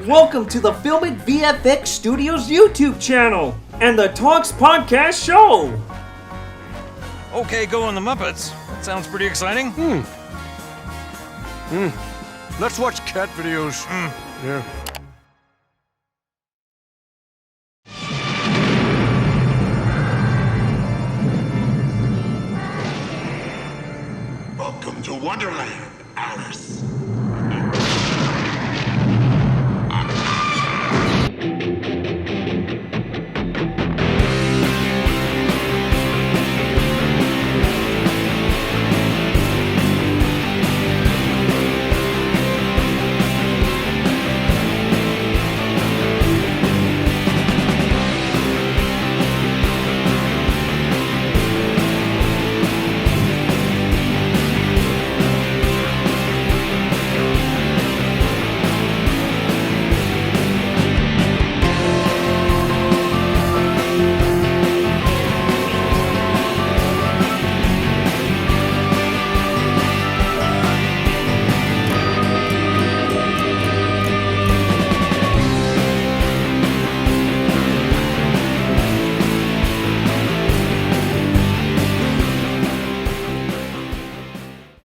Welcome to the Filmic VFX Studios YouTube channel and the Talks Podcast Show. Okay, go on the Muppets. That sounds pretty exciting. Let's watch cat videos. Yeah. Welcome to Wonderland, Alice.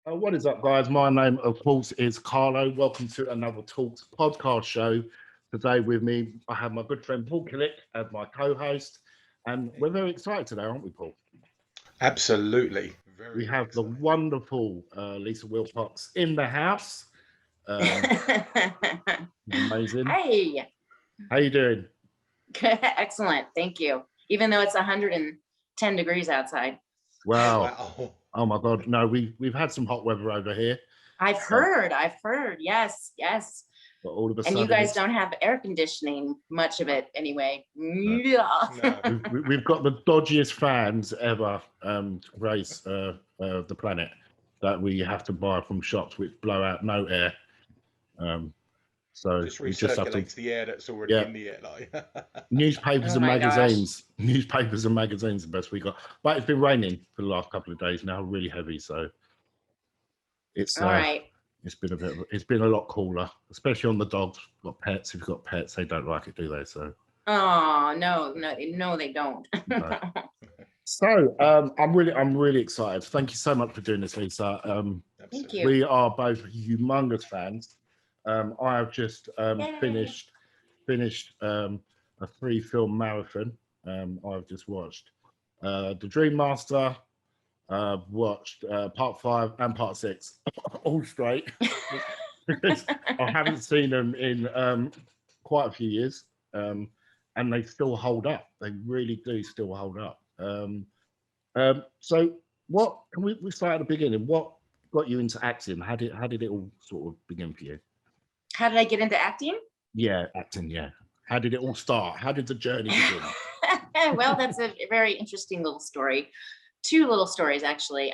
What is up, guys? My name, of course, is Carlo. Welcome to another Talks podcast show. Today with me, I have my good friend Paul Killick as my co-host, and we're very excited today, aren't we, Paul? Absolutely. We have the wonderful Lisa Wilcox in the house. Amazing. Hey. How you doing? Excellent. Thank you. Even though it's 110 degrees outside. Wow. Oh my God. No, we've had some hot weather over here. I've heard. Yes. But all of a And sudden, you guys don't have air conditioning, much of it anyway. No. Yeah. we've got the dodgiest fans ever grace the planet that we have to buy from shops which blow out no air. So Just we just have to recirculates the air that's already in the air. Like. newspapers Oh and my magazines. Newspapers and magazines are the best we got. But it's been raining for the last couple of days now, really heavy. So it's All right. it's been a lot cooler, especially on the dogs. Got pets. If you've got pets, they don't like it, do they? So Oh, no, they don't. no. So I'm really excited. Thank you so much for doing this, Lisa. Thank you. We are both humongous fans. I have just finished a 3-film marathon. I've just watched The Dream Master, watched part 5 and part 6 all straight because I haven't seen them in quite a few years, and they still hold up. They really do still hold up. So what can we start at the beginning? What got you into acting? How did it all sort of begin for you? How did I get into acting? Yeah, acting. Yeah. How did it all start? How did the journey begin? Well, that's a very interesting little story. 2 little stories, actually.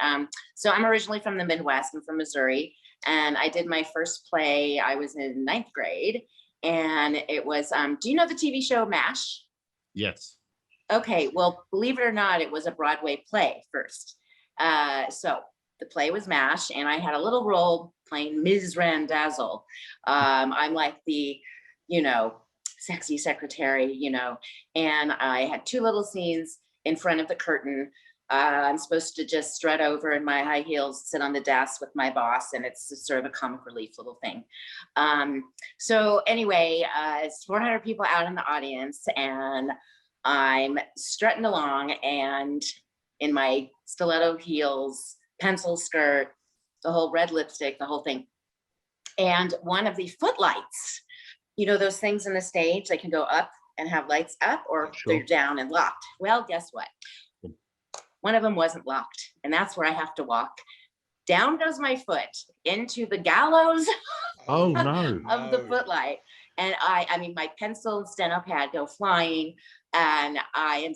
So I'm originally from the Midwest. I'm from Missouri. And I did my first play. I was in 9th grade. And it was, do you know the TV show MASH? Yes. Okay, well, believe it or not, it was a Broadway play first. So the play was MASH, and I had a little role playing Ms. Randazzo. I'm like the, sexy secretary, and I had 2 little scenes in front of the curtain. I'm supposed to just strut over in my high heels, sit on the desk with my boss, and it's sort of a comic relief little thing. So anyway, it's 400 people out in the audience, and I'm strutting along, and in my stiletto heels, pencil skirt, the whole red lipstick, the whole thing. And one of the footlights, those things in the stage, they can go up and have lights up, or Sure. they're down and locked. Well, guess what? One of them wasn't locked, and that's where I have to walk. Down goes my foot into the gallows Oh no. of the footlight. And I mean, my pencil and steno pad go flying, and I am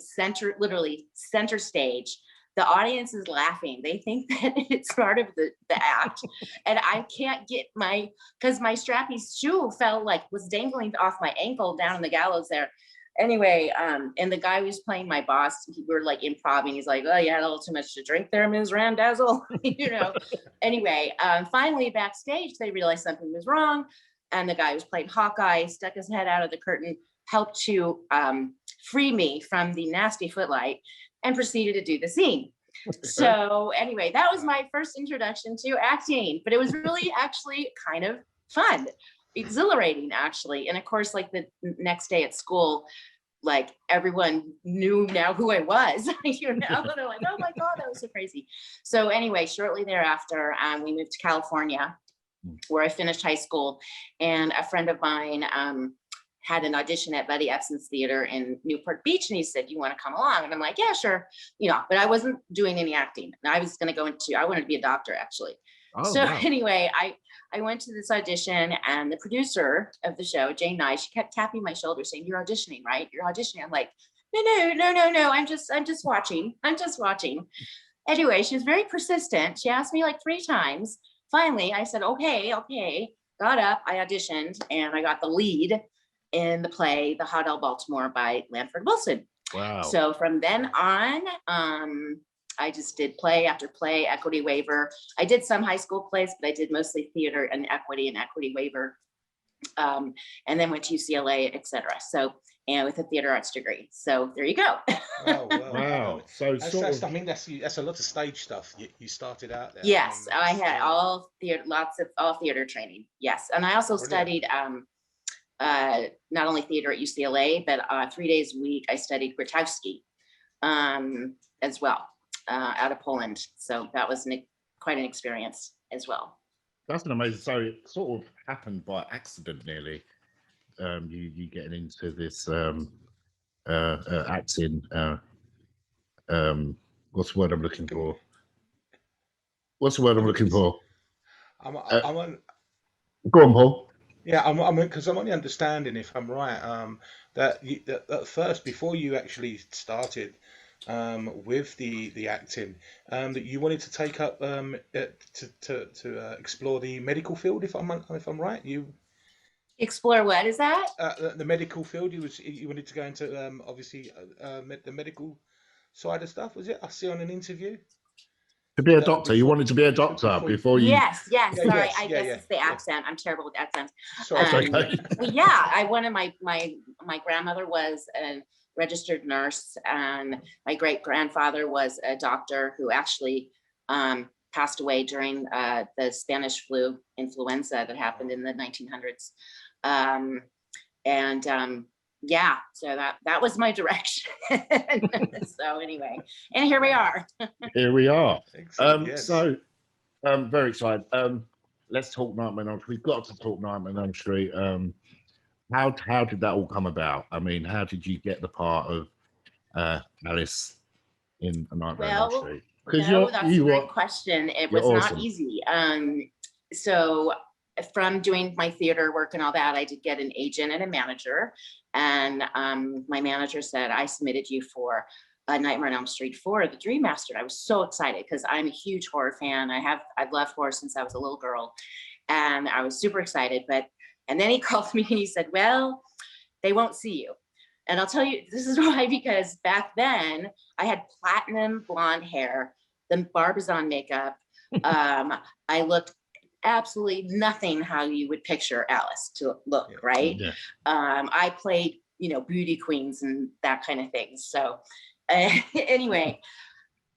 literally center stage. The audience is laughing. They think that it's part of the act. And I can't get because my strappy shoe was dangling off my ankle down in the gallows there. Anyway, and the guy who's playing my boss, we were like improvising. He's like, "Oh, you had a little too much to drink there, Ms. Randazzo." Anyway, finally backstage, they realized something was wrong. and the guy who's played Hawkeye stuck his head out of the curtain, helped to free me from the nasty footlight, and proceeded to do the scene. So anyway, that was my first introduction to acting, but it was really actually kind of fun, exhilarating actually. And of course, like the next day at school, like everyone knew now who I was, you know, and they're like, oh my God, that was so crazy. So anyway, shortly thereafter, we moved to California, where I finished high school, and a friend of mine had an audition at Buddy Ebsen's theater in Newport Beach, and he said, you want to come along? And I'm like, yeah, sure. You know, but I wasn't doing any acting. I was going to I wanted to be a doctor actually. Oh, So wow. anyway, I went to this audition, and the producer of the show, Jane Nye, she kept tapping my shoulder saying, you're auditioning, right? You're auditioning. I'm like, no. I'm just watching. Anyway, she was very persistent. She asked me like 3 times. Finally, I said, okay. Got up, I auditioned, and I got the lead in the play, The Hot L Baltimore by Lanford Wilson. Wow. So from then on, I just did play after play, equity waiver. I did some high school plays, but I did mostly theater and equity waiver. And then went to UCLA, etc. So, and with a theater arts degree. So there you go. Wow. So That's, I mean, that's a lot of stage stuff. You started out there. Yes, I mean, had all theater training. Yes, and I also studied not only theater at UCLA, but 3 days a week I studied Grotowski as well out of Poland. So that was quite an experience as well. That's an amazing. So it sort of happened by accident, nearly. You getting into this acting. What's the word I'm looking for? I'm on. Go on, Paul. Yeah, I'm because I'm on the understanding, if I'm right, that at first, before you actually started with the acting, that you wanted to take up to explore the medical field, if I'm right. You Explore what is that? the medical field. You wanted to go into obviously the medical side of stuff. Was it? I see on an interview. To be a doctor, you wanted to be a doctor before you. Yes. Yeah, Sorry, yes, I yeah, guess it's the accent. I'm terrible with accents. Sorry. Okay. Well, yeah, I wanted my grandmother was a registered nurse, and my great grandfather was a doctor who actually passed away during the Spanish influenza that happened in the 1900s. Yeah, so that was my direction. So anyway, and here we are. Here we are. Excellent, yes. So very excited. Let's talk Nightmare on Elm Street. We've got to talk Nightmare on Elm Street. How did that all come about? I mean, how did you get the part of Alice in A Nightmare on Elm Street? Because that's a great question. It was awesome. not easy. So from doing my theater work and all that, I did get an agent and a manager. And my manager said, I submitted you for A Nightmare on Elm Street 4, The Dream Master. I was so excited because I'm a huge horror fan. I've loved horror since I was a little girl. And I was super excited. And then he called me and he said, well, they won't see you. And I'll tell you, this is why, because back then I had platinum blonde hair, the Barbizon makeup. I looked absolutely nothing how you would picture Alice to look, right? Yeah. I played, beauty queens and that kind of thing. So anyway,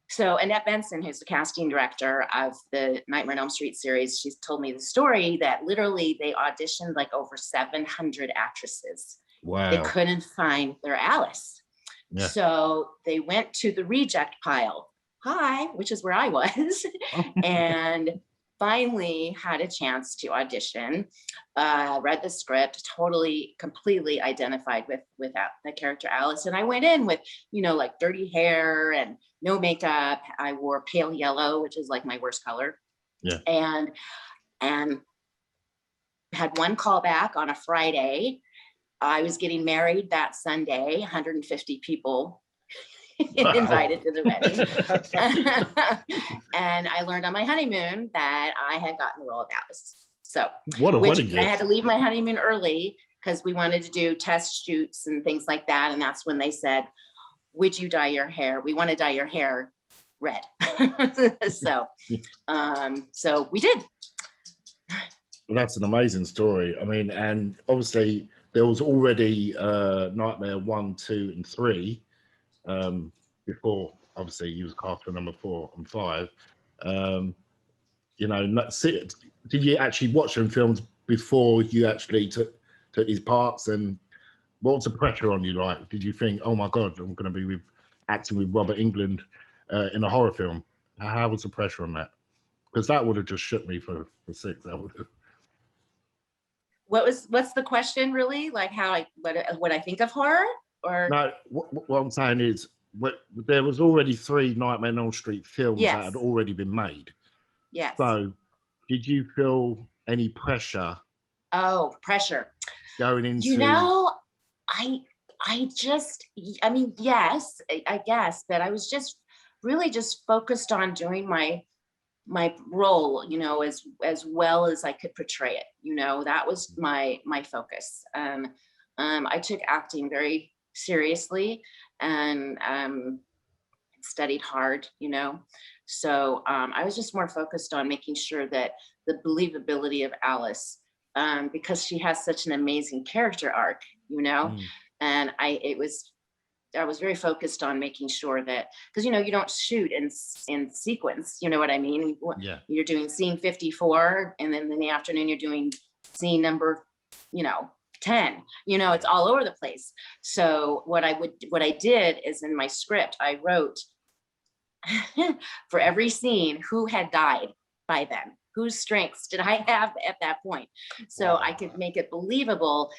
so Annette Benson, who's the casting director of the Nightmare on Elm Street series, she's told me the story that literally they auditioned like over 700 actresses. Wow. They couldn't find their Alice. Yeah. So they went to the reject pile, which is where I was, and finally had a chance to audition, read the script, completely identified with the character Alice. And I went in with, like dirty hair and no makeup. I wore pale yellow, which is like my worst color. Yeah. And had one callback on a Friday. I was getting married that Sunday, 150 people invited to the wedding. And I learned on my honeymoon that I had gotten the role of Alice. So what a wedding gift. I had to leave my honeymoon early because we wanted to do test shoots and things like that. And that's when they said, would you dye your hair? We want to dye your hair red. So we did. That's an amazing story. I mean, and obviously there was already Nightmare 1, 2, and 3 before. Obviously, you was cast for number 4 and 5. You know, did you actually watch them films before you actually took these parts? And what was the pressure on you like? Did you think, oh my God, I'm going to be acting with Robert Englund in a horror film? How was the pressure on that? Because that would have just shook me for 6. That would have. What's the question really? Like what I think of horror, or No, what I'm saying is, there was already 3 Nightmare on Elm Street films that had already been made. yes. So, did you feel any pressure? Oh, pressure. Going into, You know, I mean, yes, I guess, but I was just really just focused on doing my role, you know, as well as I could portray it. You know, that was my focus. I took acting very seriously and studied hard, you know. So I was just more focused on making sure that the believability of Alice, because she has such an amazing character arc, you know, and I was very focused on making sure that, because, you know, you don't shoot in sequence, you know what I mean? Yeah. You're doing scene 54, and then in the afternoon you're doing scene number, you know, 10, you know, it's all over the place. So what I did is, in my script, I wrote for every scene who had died by then, whose strengths did I have at that point, so I could make it believable,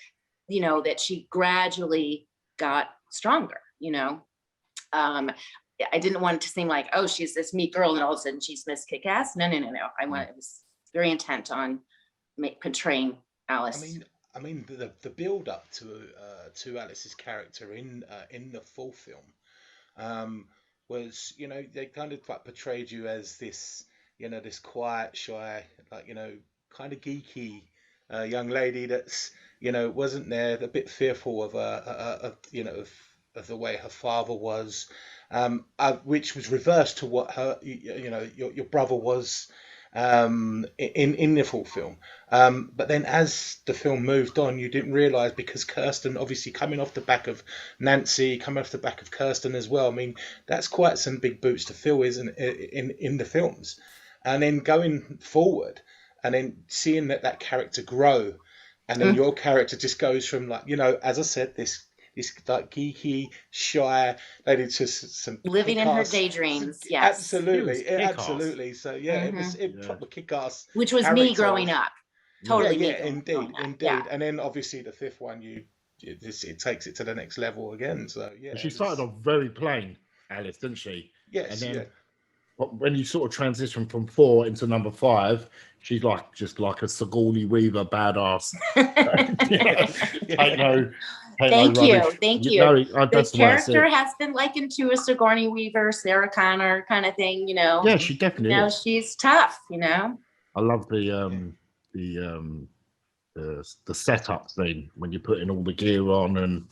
you know, that she gradually got stronger, you know. I didn't want it to seem like, oh, she's this meek girl and all of a sudden she's Miss Kick-Ass. No. I was very intent on portraying Alice. I mean, the build up to Alice's character in the full film was, you know, they kind of like portrayed you as this, you know, this quiet, shy, like, you know, kind of geeky young lady that's, you know, wasn't there, a bit fearful of you know, of the way her father was, which was reversed to what her, you know, your brother was in the full film. But then as the film moved on, you didn't realize, because Kirsten, obviously coming off the back of Nancy, coming off the back of Kirsten as well, I mean, that's quite some big boots to fill, isn't it, in the films. And then going forward and then seeing that character grow, and then your character just goes from, like, you know, as I said, this like geeky, shy lady to some living in her kick-ass. daydreams. Yes, absolutely. So yeah, it proper kick-ass, which was me growing up. Totally. Indeed. Yeah. And then obviously the 5th one, it takes it to the next level again. So yeah, she started off very plain, Alice, didn't she? Yes. And then when you sort of transition from 4 into number 5, she's like just like a Sigourney Weaver badass. Thank you. The character has been likened to a Sigourney Weaver, Sarah Connor kind of thing, you know. Yeah, she definitely is. She's tough, you know. I love the setup thing when you're putting all the gear on and,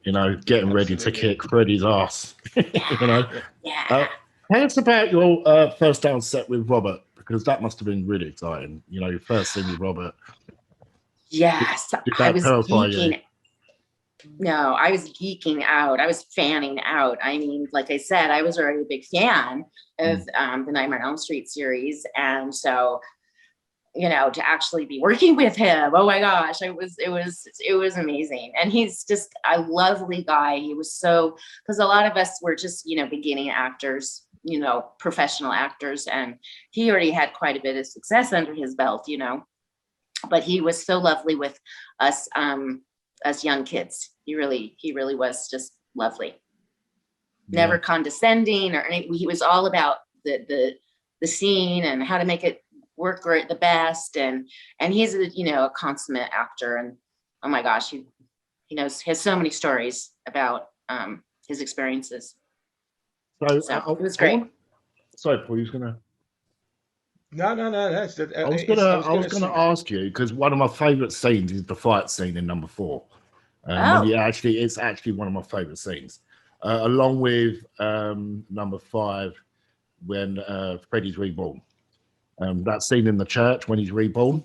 you know, getting ready to kick Freddy's ass. You know. Yeah. Tell us about your first day on set with Robert, because that must have been really exciting. You know, your first scene with Robert. Yes, I was geeking. No, I was geeking out. I was fanning out. I mean, like I said, I was already a big fan of the Nightmare on Elm Street series, and so, you know, to actually be working with him, oh my gosh, it was amazing. And he's just a lovely guy. He was so, because a lot of us were just, you know, beginning actors, you know, professional actors, and he already had quite a bit of success under his belt, you know. But he was so lovely with us young kids. He really was just lovely. Never condescending or anything. He was all about the scene and how to make it work great, the best. And he's a consummate actor. And oh my gosh, he has so many stories about his experiences. So it was great. Sorry, Paul, you was gonna. No. I was gonna ask you, because one of my favourite scenes is the fight scene in number 4. It's actually one of my favourite scenes, along with number 5 when Freddy's reborn. That scene in the church when he's reborn.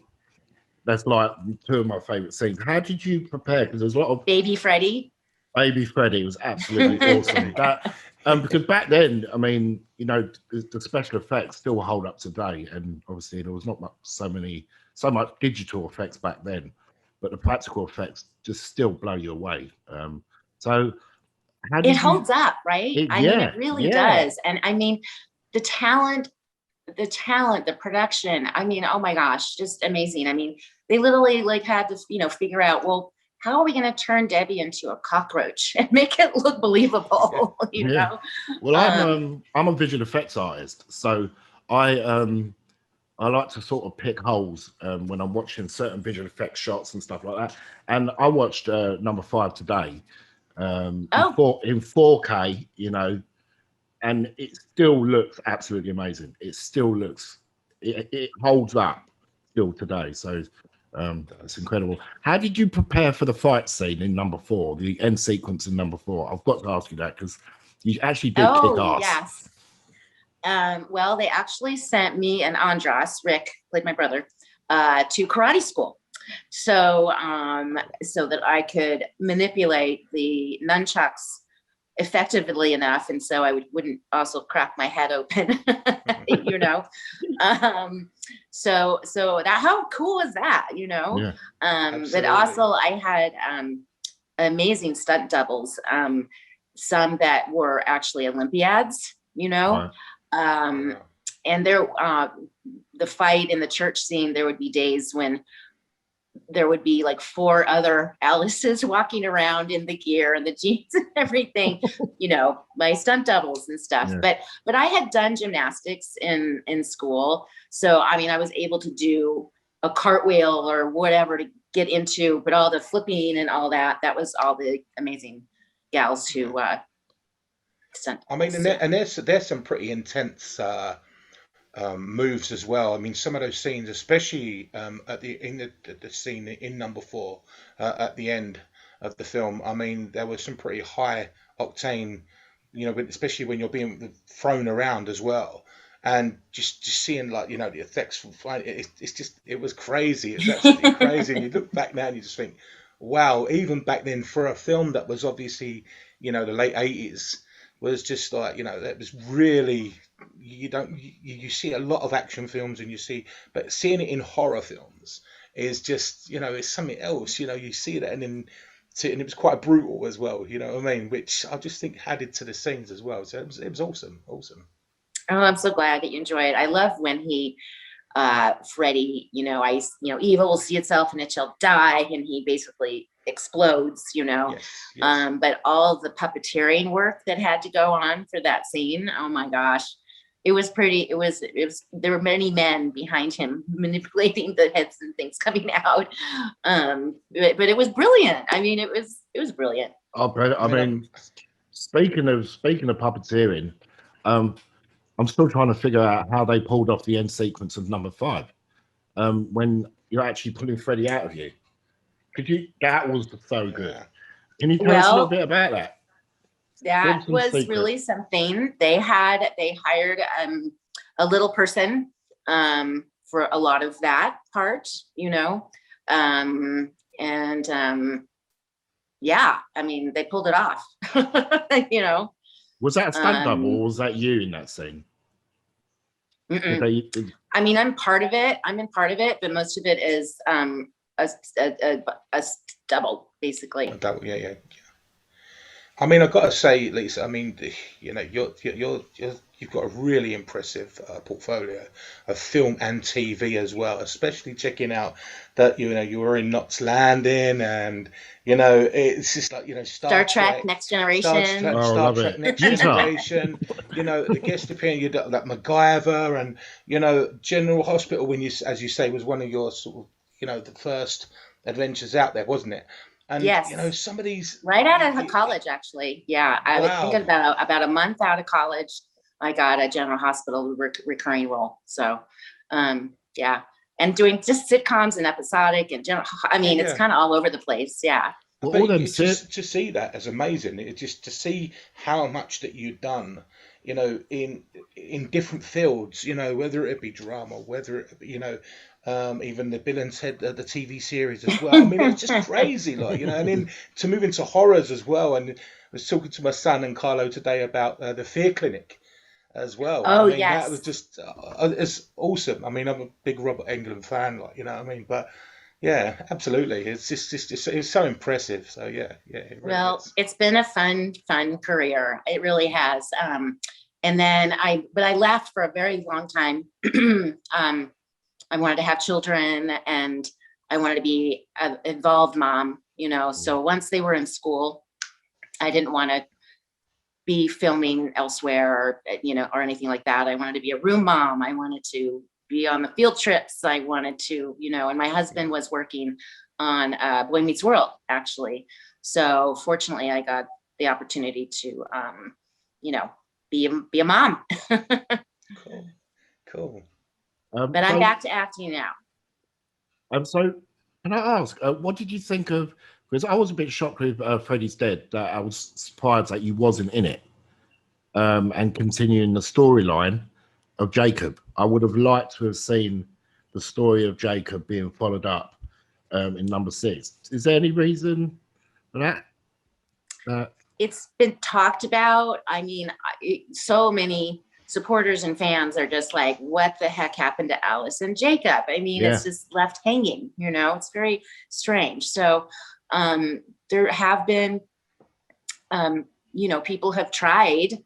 that's like two of my favorite scenes. How did you prepare? Because there's a lot of Baby Freddy. Baby Freddy was absolutely awesome. That because back then, I mean, you know, the special effects still hold up today, and obviously there was not so much digital effects back then, but the practical effects just still blow you away. So how It did holds up, right? I mean, it really does. And I mean, the talent, the production, I mean, oh my gosh, just amazing. I mean, they literally like had to, figure out, well, how are we going to turn Debbie into a cockroach and make it look believable? You know? Well, I'm a visual effects artist, so I like to sort of pick holes when I'm watching certain visual effects shots and stuff like that. And I watched number 5 today in 4K, you know, and it still looks absolutely amazing. It still looks, it holds up still today. So it's incredible. How did you prepare for the fight scene in number 4, the end sequence in number 4? I've got to ask you that because you actually did kick ass. Yes. Well, they actually sent me and Andras, Rick, played my brother, to karate school. So, so that I could manipulate the nunchucks effectively enough. And so I wouldn't also crack my head open, you know? So that, how cool is that, you know? Yeah. But also I had, amazing stunt doubles, some that were actually Olympiads, you know? Right. And there, the fight in the church scene, there would be days when there would be like 4 other Alices walking around in the gear and the jeans and everything, you know, my stunt doubles and stuff. Yeah. But I had done gymnastics in school. So, I mean, I was able to do a cartwheel or whatever to get into, but all the flipping and all that was all the amazing gals who, stunt. I mean, and there's some pretty intense moves as well. I mean, some of those scenes, especially at the scene in number 4 at the end of the film. I mean, there was some pretty high octane, you know, especially when you're being thrown around as well, and just seeing, like, you know, the effects from flying. It was crazy. It's absolutely crazy. And you look back now and you just think, wow, even back then for a film that was obviously, you know, the late 80s. Was just like, you know, that was really, you see a lot of action films and but seeing it in horror films is just, you know, it's something else, you know, you see that and it was quite brutal as well, you know what I mean, which I just think added to the scenes as well. So it was awesome. Oh, I'm so glad that you enjoy it. I love when Freddy, you know, evil will see itself and it shall die, and he basically explodes, you know. Yes. But all the puppeteering work that had to go on for that scene, oh my gosh, it was there were many men behind him manipulating the heads and things coming out, but it was brilliant. I mean, it was brilliant. I mean, speaking of puppeteering, I'm still trying to figure out how they pulled off the end sequence of number 5 when you're actually pulling Freddy out of you. That was so good. Can you tell us a little bit about that? That was really something. They hired a little person for a lot of that part, you know, yeah, I mean, they pulled it off, you know. Was that a stunt double or was that you in that scene? I mean, I'm part of it. I'm in part of it, but most of it is a double, basically. A double, yeah. I mean, I've got to say, Lisa, I mean, you know, you've got a really impressive portfolio of film and TV as well, especially checking out that, you know, you were in Knots Landing and, you know, it's just like, you know, Star Trek Next Generation. Star Trek Next Generation, you know, the guest appearing, you got like MacGyver and, you know, General Hospital, when you, as you say, was one of your sort of, you know, the first adventures out there, wasn't it? And, yes. You know, some of these... Right out of college, actually. Yeah. I was thinking about a month out of college, I got a General Hospital recurring role. So, yeah. And doing just sitcoms and episodic and it's kind of all over the place. Yeah. Well, just to see that is amazing. It just to see how much that you've done, you know, in different fields, you know, whether it be drama, whether it be, you know, even the Bill and Ted, the TV series as well. I mean, it's just crazy, like, you know. And then to move into horrors as well. And I was talking to my son and Carlo today about the Fear Clinic as well. Oh, I mean, yes. that was just it's awesome. I mean, I'm a big Robert Englund fan, like, you know what I mean. But yeah, absolutely, it's just it's so impressive. So yeah, it really Well, is. it's been a fun career. It really has. And then I left for a very long time. I wanted to have children and I wanted to be an involved mom, you know. So once they were in school, I didn't want to be filming elsewhere or, you know, or anything like that. I wanted to be a room mom. I wanted to be on the field trips. I wanted to, you know, and my husband was working on Boy Meets World, actually. So fortunately, I got the opportunity to, you know, be a mom. Cool. But I'm back to acting now. So can I ask, what did you think of? Because I was a bit shocked with Freddy's Dead. That I was surprised that you wasn't in it, and continuing the storyline of Jacob. I would have liked to have seen the story of Jacob being followed up in number 6. Is there any reason for that? It's been talked about. I mean, so many supporters and fans are just like, what the heck happened to Alice and Jacob? I mean, Yeah. It's just left hanging, you know. It's very strange. So there have been, you know, people have tried,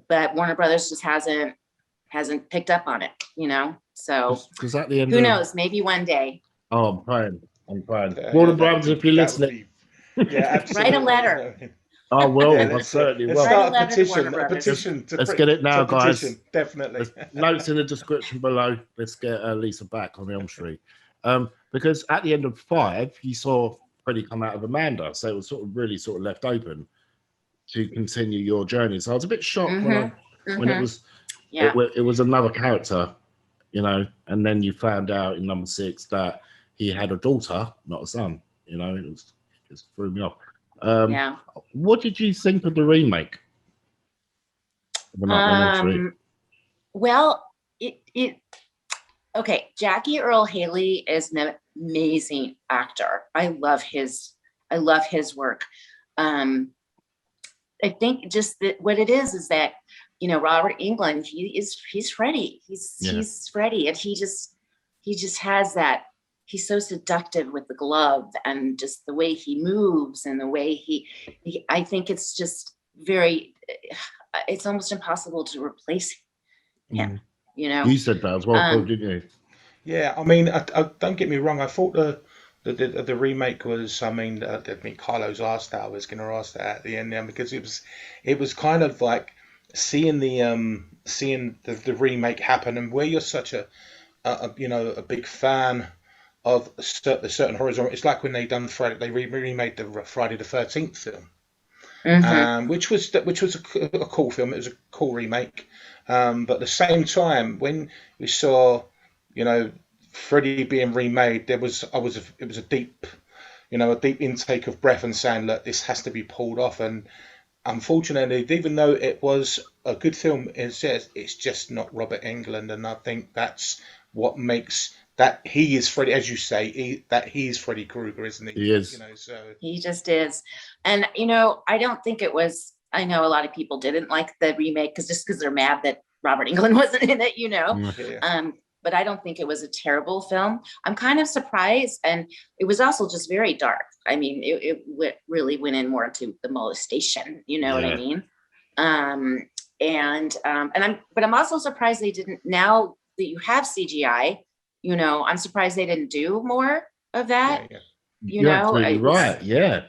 but Warner Brothers just hasn't picked up on it, you know. So Because at the end, who knows? Maybe one day. Oh, I'm praying. Yeah, Warner that Brothers, would if you're that would listening, be- yeah, absolutely. Write a letter. I will. Yeah, I certainly let's will. start Write a letter to Warner a Brothers. petition. Let's get it now, guys. Definitely. Notes in the description below. Let's get Lisa back on Elm Street. Because at the end of 5, you saw Freddie come out of Amanda, so it was really left open to continue your journey. So I was a bit shocked when it was it was another character, you know, and then you found out in number 6 that he had a daughter, not a son. You know, it just threw me off. What did you think of the remake? Well, okay. Jackie Earle Haley is an amazing actor. I love his work. I think just that what it is that, you know, Robert Englund, he's Freddy. He's Freddy, and he just has that. He's so seductive with the glove and just the way he moves and the way he I think it's just it's almost impossible to replace him, you know. You said that as well, Paul, didn't you? Yeah, I mean, I don't get me wrong. I thought the remake was. I mean, Carlos asked that. I was going to ask that at the end then, because it was kind of like seeing the remake happen, and where you're such a big fan of certain horror genre. It's like when they remade the Friday the 13th film, which was a cool film. It was a cool remake, but at the same time, when we saw, you know, Freddy being remade, it was a deep intake of breath and saying, look, this has to be pulled off. And unfortunately, even though it was a good film, it's just not Robert Englund, and I think that's what makes that he is Freddy, as you say, he is Freddy Krueger, isn't he? He is. You know, so He just is. And, you know, I don't think it was, I know a lot of people didn't like the remake because they're mad that Robert Englund wasn't in it, you know. yeah. But I don't think it was a terrible film. I'm kind of surprised. And it was also just very dark. I mean, it really went in more into the molestation, you know what I mean? But I'm also surprised they didn't, now that you have CGI, you know, I'm surprised they didn't do more of that. Yeah. You know, right? Yeah.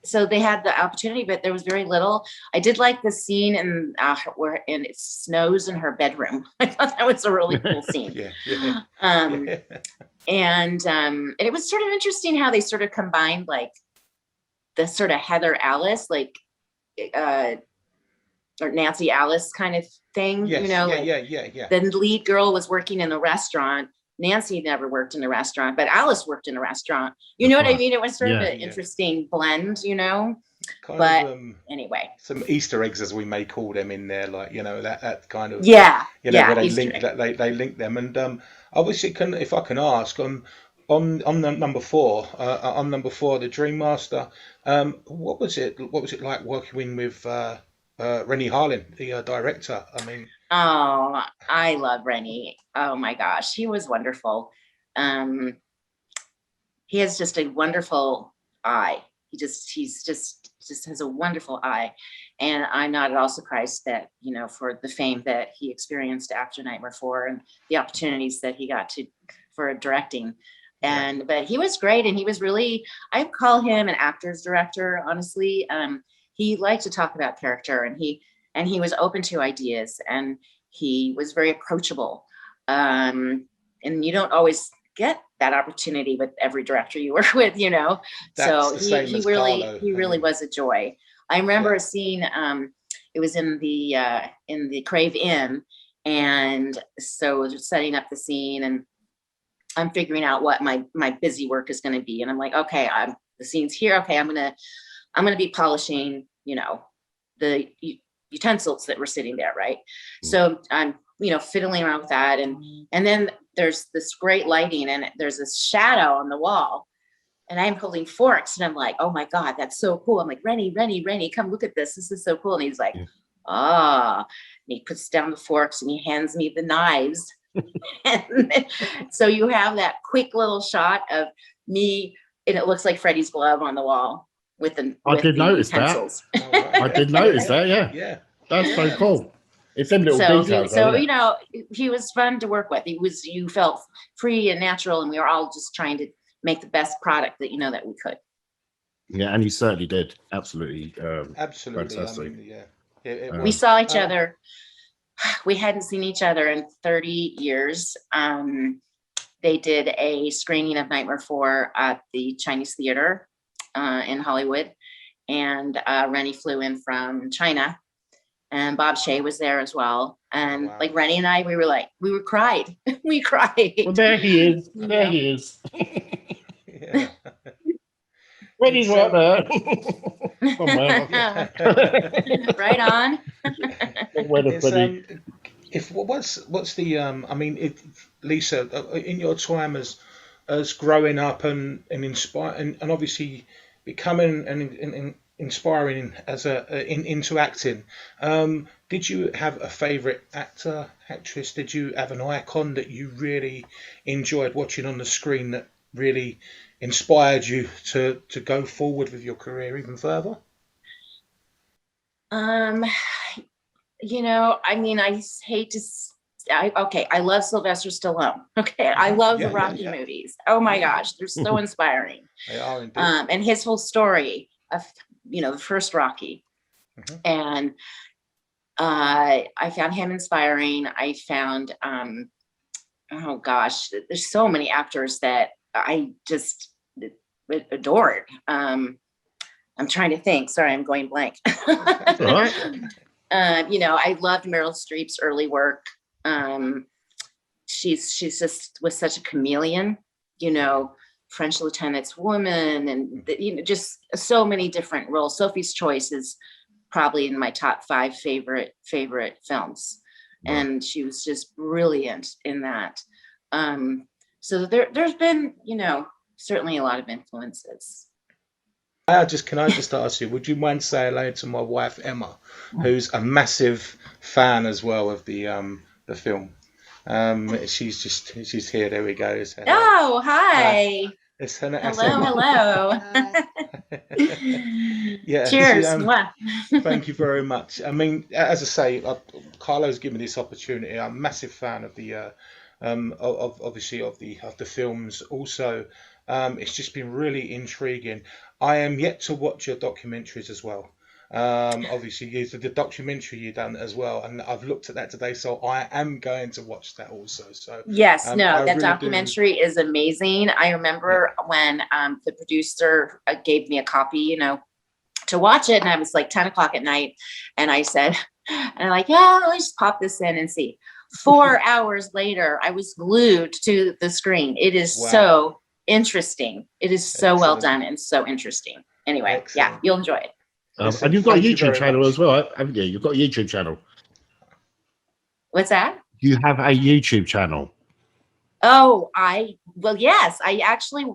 So they had the opportunity, but there was very little. I did like the scene where it snows in her bedroom. I thought that was a really cool scene. And it was sort of interesting how they sort of combined like the sort of Heather Alice, like or Nancy Alice kind of thing. Yes. You know, yeah. the lead girl was working in the restaurant. Nancy never worked in a restaurant, but Alice worked in a restaurant. You know what I mean? It was sort of an interesting blend, you know? kind But of anyway, some Easter eggs, as we may call them, in there, like that kind of yeah, where they Easter link egg. that they link them, and obviously, can if I can ask, on the number four, the Dream Master, what was it like working with Rennie Harlin, the director? I mean, Oh, I love Rennie. Oh my gosh, he was wonderful. Um, he has just a wonderful eye. He's just has a wonderful eye. And I'm not at all surprised that, for the fame that he experienced after Nightmare 4 and the opportunities that he got for directing. But he was great, and he was really, I call him an actor's director, honestly. He liked to talk about character, and he was open to ideas, and he was very approachable. And you don't always get that opportunity with every director you work with, that's so the same he as really Carlo. he really was a joy. I remember a scene, it was in the Crave Inn, and so just setting up the scene, and I'm figuring out what my busy work is going to be, and I'm like, okay, the scene's here, okay, I'm gonna be polishing, the utensils that were sitting there, right? So I'm fiddling around with that, and then there's this great lighting, and there's this shadow on the wall, and I'm holding forks, and I'm like, oh my God, that's so cool. I'm like, Rennie, come look at this. This is so cool. And he's like, and he puts down the forks, and he hands me the knives. And so you have that quick little shot of me, and it looks like Freddy's glove on the wall with the utensils. I did notice that. Yeah. That's so cool. It's them little details. He was fun to work with. You felt free and natural, and we were all just trying to make the best product that that we could. Yeah, and he certainly did. Absolutely. Absolutely. Fantastic. I mean, We saw each other. We hadn't seen each other in 30 years. They did a screening of Nightmare 4 at the Chinese Theater in Hollywood, and Rennie flew in from China, and Bob Shea was there as well. And like Rennie and I, we were cried. We cried. Well, there he is. There he is. Rennie's right there. Oh, man. Right on. What's the I mean, Lisa, in your time as growing up and inspiring, and obviously becoming and inspiring as into acting, did you have a favorite actor, actress? Did you have an icon that you really enjoyed watching on the screen that really inspired you to go forward with your career even further? I mean, I hate to. I love Sylvester Stallone. Okay, I love the Rocky movies. Oh my gosh, they're so inspiring. They are indeed. And his whole story of the first Rocky, and I found him inspiring. I found oh gosh, there's so many actors that I just adored. I'm trying to think. Sorry, I'm going blank. I loved Meryl Streep's early work. She's just was such a chameleon, French Lieutenant's Woman, and just so many different roles. Sophie's Choice is probably in my top 5 favorite films, and she was just brilliant in that. So there's been certainly a lot of influences. Can I just ask you, would you mind saying hello to my wife Emma, who's a massive fan as well of the film? She's here. There we go. Oh, hi. Hello. Yeah. Cheers. Thank you very much. I mean, as I say, Carlo's given me this opportunity. I'm a massive fan of the obviously of the films. Also, it's just been really intriguing. I am yet to watch your documentaries as well. Obviously, the documentary you done as well, and I've looked at that today, so I am going to watch that also. So yes, that really documentary is amazing. I remember when the producer gave me a copy, to watch it, and I was like 10 o'clock at night, and I said, and I'm like, yeah, let's just pop this in and see. 4 hours later, I was glued to the screen. It is so interesting. It is so well done and so interesting. Anyway, yeah, you'll enjoy it. Listen, And you've got a thank you YouTube very channel much. as well, haven't you? You've got a YouTube channel. What's that? You have a YouTube channel. Oh, yes, I actually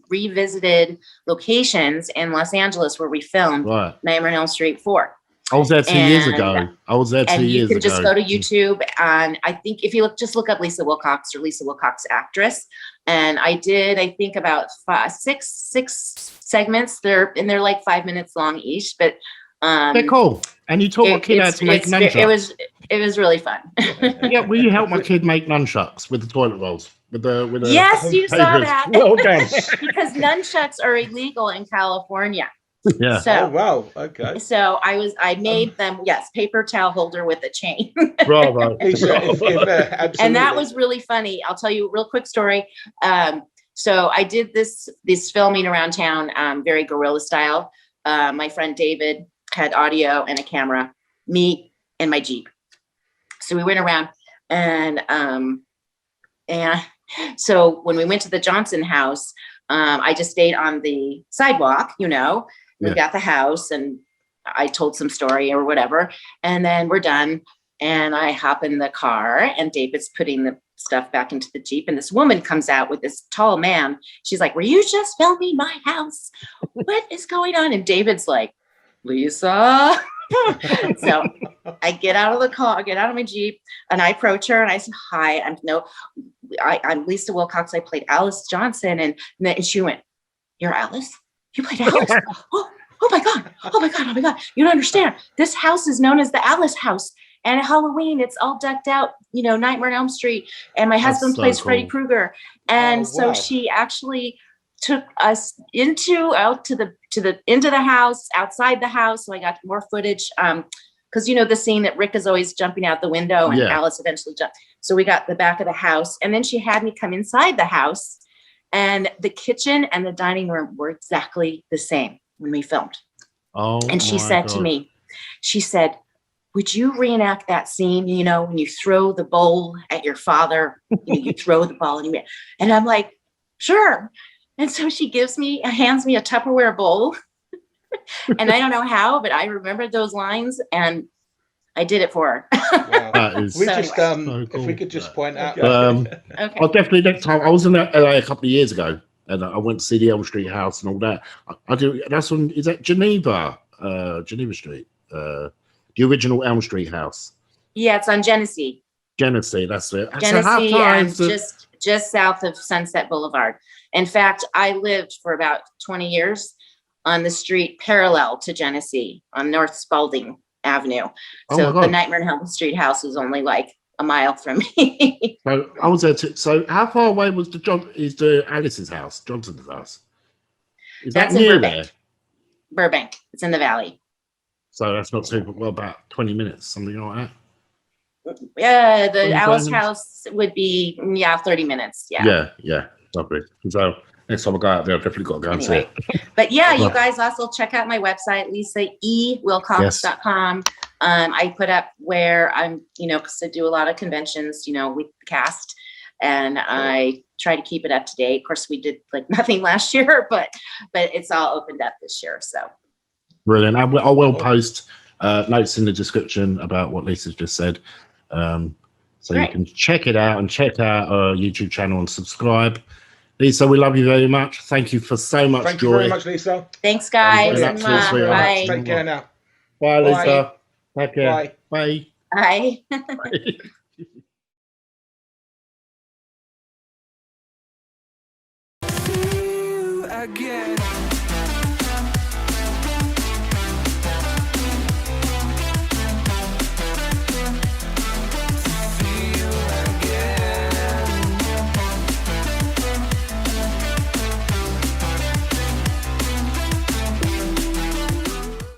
revisited locations in Los Angeles where we filmed Right. Nightmare on Elm Street 4. I was there 2 years And- ago. I was there 2 And you years can ago. just go to YouTube, and I think if you just look up Lisa Wilcox or Lisa Wilcox actress, and I think about six segments. They're like 5 minutes long each, but They're cool. And you taught my kid how to make nunchucks. It was really fun. Yeah, will you help my kid make nunchucks with the toilet rolls? With the Yes, you saw papers? that. Well done. Because nunchucks are illegal in California. Yeah. Oh So wow. Okay. so I made them, yes, paper towel holder with a chain. Bravo. Lisa, absolutely. And that was really funny. I'll tell you a real quick story. So I did this filming around town, very guerrilla style. My friend David had audio and a camera, me and my Jeep. So we went around, and so when we went to the Johnson house, I just stayed on the sidewalk, we got the house, and I told some story or whatever, and then we're done. And I hop in the car, and David's putting the stuff back into the Jeep, and this woman comes out with this tall man. She's like, "Were you just filming my house? What is going on?" And David's like, "Lisa." So I get out of the car, I get out of my Jeep, and I approach her and I said, "Hi, I'm Lisa Wilcox. I played Alice Johnson." And she went, "You're Alice? You played Alice? Oh my God. Oh my God. Oh my God. You don't understand. This house is known as the Alice house. And at Halloween, it's all decked out, Nightmare on Elm Street. And my husband so plays cool. Freddy Krueger." And so wow. she actually took us into the house, outside the house. So I got more footage. Because the scene that Rick is always jumping out the window, and Yeah. Alice eventually jumped. So we got the back of the house, and then she had me come inside the house, and the kitchen and the dining room were exactly the same when we filmed. Oh, And she my said to God. me, she said, "Would you reenact that scene, when you throw the bowl at your father, you throw the ball and I'm like, "Sure." And so she hands me a Tupperware bowl. And I don't know how, but I remembered those lines, and I did it for her. Wow. That is We So just so if cool. we could just point out. Okay. I'll definitely next time. I was in LA a couple of years ago, and I went to see the Elm Street house and all that. I do. That's on. Is that Geneva? Geneva Street. The original Elm Street house. Yeah, it's on Genesee. Genesee. That's it. So how Genesee, far and is the- just south of Sunset Boulevard. In fact, I lived for about 20 years on the street parallel to Genesee on North Spalding Avenue. Oh So my the God. Nightmare on Elm Street house was only like a mile from me. So I was there too. So how far away was the Alice's house, Johnson's house? Is That's that in near Burbank. there? Burbank. It's in the valley. So that's not too well, about 20 minutes, something like that. Yeah, the 25 Alice minutes? house would be 30 minutes. Yeah. Yeah, lovely. So next time I go out there, I've definitely got to go and see Anyway, it. but yeah, you Okay. guys also check out my website, lisaewilcox.com. I put up where I'm, because I do a lot of conventions, with the cast, and I try to keep it up to date. Of course, we did like nothing last year, but it's all opened up this year. So Brilliant. I will post notes in the description about what Lisa's just said. So Great. you can check it out and check out our YouTube channel and subscribe. Lisa, we love you very much. Thank you for so much Thank you joy. very much, Lisa. thanks, guys. Thank you. Mwah. Sweetheart. Bye. Take care now. Bye, Bye. Lisa. Take care. Bye. Bye. Bye. See you again.